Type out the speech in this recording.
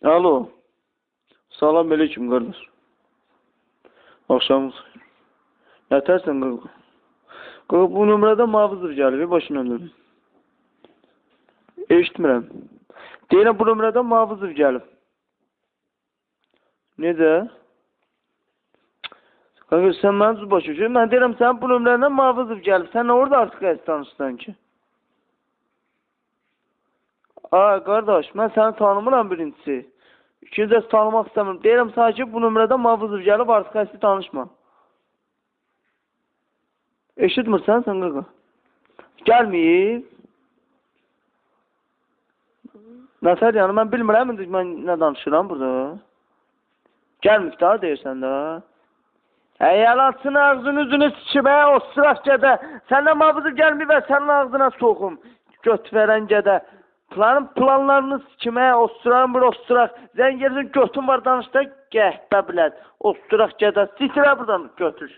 Alo. Salam aleyküm kardeş. Akşamınız xeyir. Yatərsən qırğı. Qırğı bu nömrədə mavızdır gəlir, başına dönüm. Eşitmirəm. Deyirəm bu nömrədə mavızır gəlib. Necə? Qırğı sən mənə düz başa düşür. Mən deyirəm sən bu nömrədən mavızır gəlib. Sən orada artıq əziz tanışsan ki. Ay qardaş, mən səni tanımıram birincisi. İkincisi tanımaq istəmirəm. Deyirəm sana ki bu nömrədən mavızır gəlib artıq əziz tanışma. Eşitmirsən sən qırğı? Gəlməyib. Nətər yəni, mən bilmirəm indi mən nə danışıram burada. Gəlməyib daha deyirsən də. Yalasın ağzını üzünü sikimə, o sıraq gədə. Səndən mavızı gəlməyib və sənin ağzına soxum. Göt verən gədə. Planlarını sikimə, o sırağın bir o sıraq. Zəngəzin götün var danışda, gəhbə bilət. O sıraq gədə. Sitirə buradan götür.